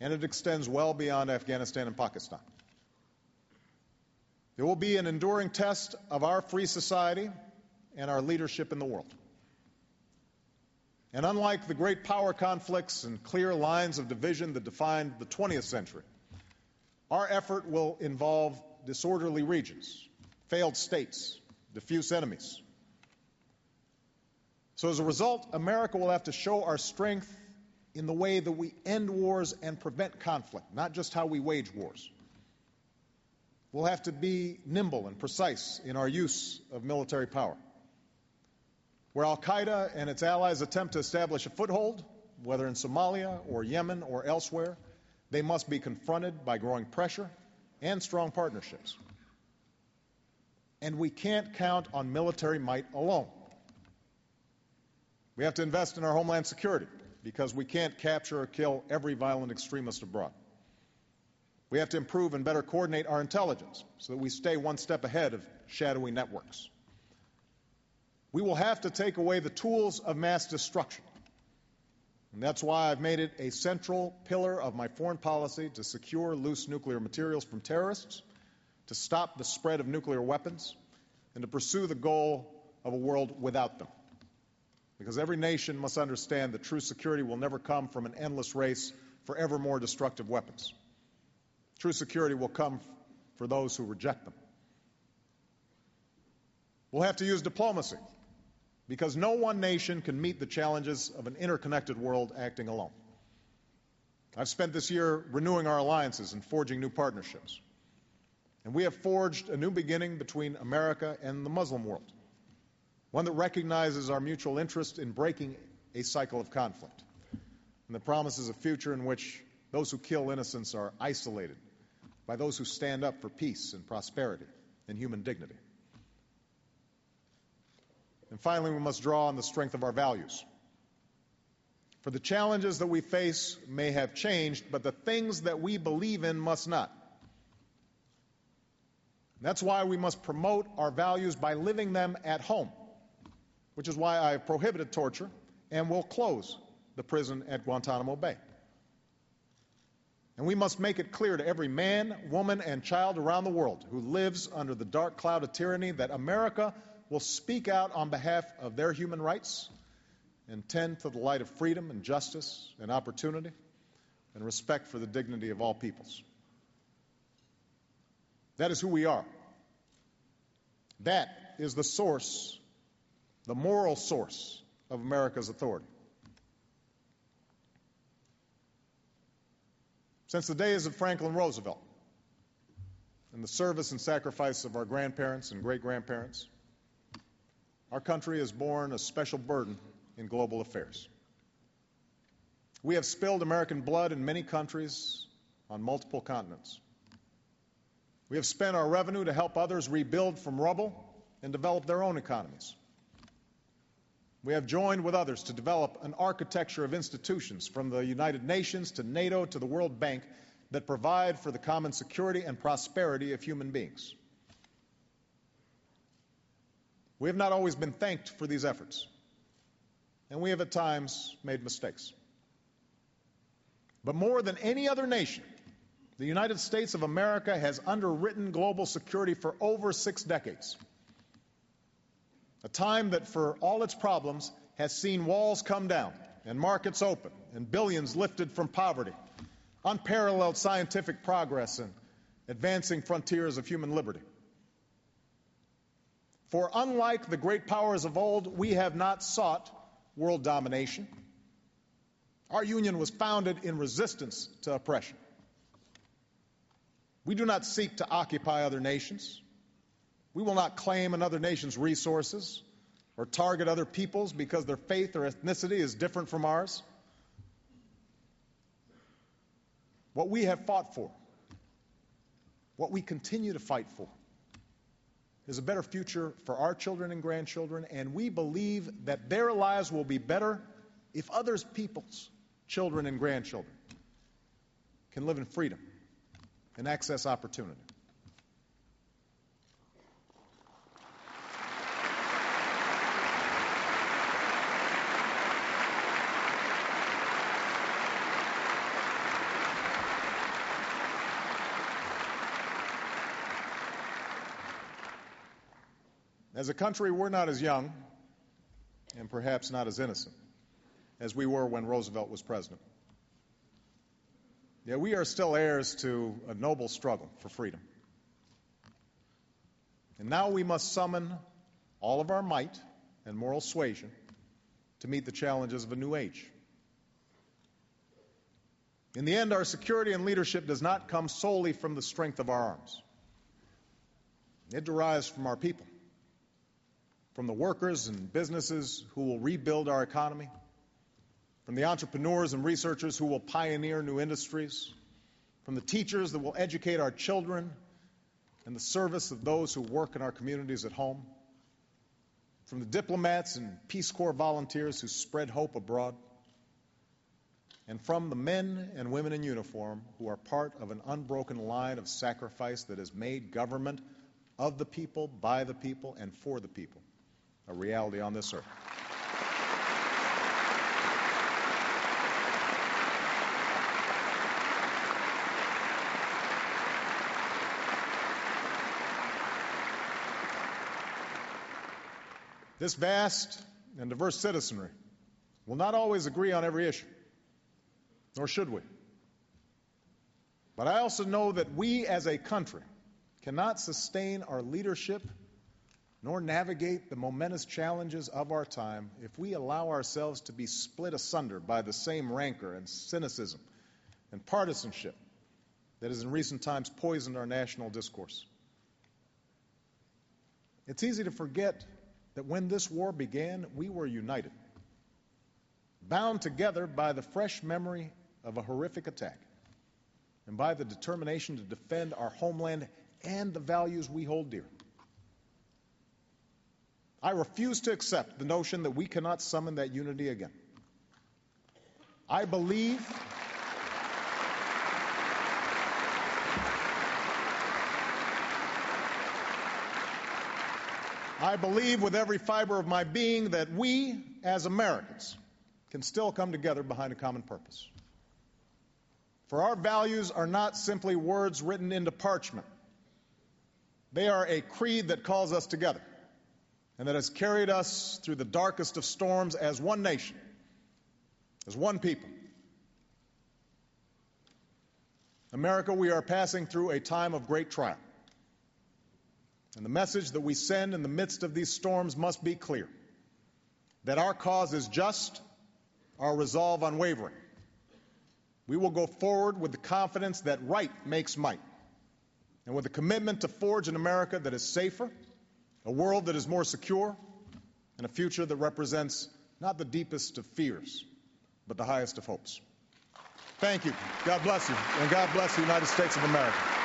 and it extends well beyond Afghanistan and Pakistan. It will be an enduring test of our free society and our leadership in the world. And unlike the great power conflicts and clear lines of division that defined the 20th century, our effort will involve disorderly regions, failed states, diffuse enemies. So as a result, America will have to show our strength in the way that we end wars and prevent conflict, not just how we wage wars. We'll have to be nimble and precise in our use of military power. Where al-Qaeda and its allies attempt to establish a foothold, whether in Somalia or Yemen or elsewhere, they must be confronted by growing pressure and strong partnerships. And we can't count on military might alone. We have to invest in our homeland security because we can't capture or kill every violent extremist abroad. We have to improve and better coordinate our intelligence so that we stay one step ahead of shadowy networks. We will have to take away the tools of mass destruction. And that's why I've made it a central pillar of my foreign policy to secure loose nuclear materials from terrorists, to stop the spread of nuclear weapons, and to pursue the goal of a world without them. Because every nation must understand that true security will never come from an endless race for ever more destructive weapons. True security will come for those who reject them. We'll have to use diplomacy, because no one nation can meet the challenges of an interconnected world acting alone. I've spent this year renewing our alliances and forging new partnerships. And we have forged a new beginning between America and the Muslim world, one that recognizes our mutual interest in breaking a cycle of conflict, and that promises a future in which those who kill innocents are isolated by those who stand up for peace and prosperity and human dignity. And finally, we must draw on the strength of our values. For the challenges that we face may have changed, but the things that we believe in must not. That's why we must promote our values by living them at home, which is why I have prohibited torture and will close the prison at Guantanamo Bay. And we must make it clear to every man, woman, and child around the world who lives under the dark cloud of tyranny that America will speak out on behalf of their human rights and tend to the light of freedom and justice and opportunity and respect for the dignity of all peoples. That is who we are. That is the source, the moral source of America's authority. Since the days of Franklin Roosevelt and the service and sacrifice of our grandparents and great-grandparents, our country has borne a special burden in global affairs. We have spilled American blood in many countries on multiple continents. We have spent our revenue to help others rebuild from rubble and develop their own economies. We have joined with others to develop an architecture of institutions, from the United Nations to NATO to the World Bank, that provide for the common security and prosperity of human beings. We have not always been thanked for these efforts, and we have at times made mistakes. But more than any other nation, the United States of America has underwritten global security for over 6 decades. A time that, for all its problems, has seen walls come down and markets open and billions lifted from poverty, unparalleled scientific progress and advancing frontiers of human liberty. For unlike the great powers of old, we have not sought world domination. Our union was founded in resistance to oppression. We do not seek to occupy other nations. We will not claim another nation's resources or target other peoples because their faith or ethnicity is different from ours. What we have fought for, what we continue to fight for, is a better future for our children and grandchildren, and we believe that their lives will be better if others' peoples, children and grandchildren, can live in freedom and access opportunity. As a country, we're not as young and perhaps not as innocent as we were when Roosevelt was president. Yet we are still heirs to a noble struggle for freedom. And now we must summon all of our might and moral suasion to meet the challenges of a new age. In the end, our security and leadership does not come solely from the strength of our arms. It derives from our people, from the workers and businesses who will rebuild our economy, from the entrepreneurs and researchers who will pioneer new industries, from the teachers that will educate our children and the service of those who work in our communities at home, from the diplomats and Peace Corps volunteers who spread hope abroad, and from the men and women in uniform who are part of an unbroken line of sacrifice that has made government of the people, by the people, and for the people a reality on this earth. This vast and diverse citizenry will not always agree on every issue, nor should we. But I also know that we as a country cannot sustain our leadership nor navigate the momentous challenges of our time if we allow ourselves to be split asunder by the same rancor and cynicism and partisanship that has in recent times poisoned our national discourse. It's easy to forget that when this war began, we were united, bound together by the fresh memory of a horrific attack and by the determination to defend our homeland and the values we hold dear. I refuse to accept the notion that we cannot summon that unity again. I believe with every fiber of my being that we, as Americans, can still come together behind a common purpose. For our values are not simply words written into parchment. They are a creed that calls us together and that has carried us through the darkest of storms as one nation, as one people. America, we are passing through a time of great trial. And the message that we send in the midst of these storms must be clear, that our cause is just, our resolve unwavering. We will go forward with the confidence that right makes might, and with a commitment to forge an America that is safer, a world that is more secure, and a future that represents not the deepest of fears, but the highest of hopes. Thank you. God bless you, and God bless the United States of America.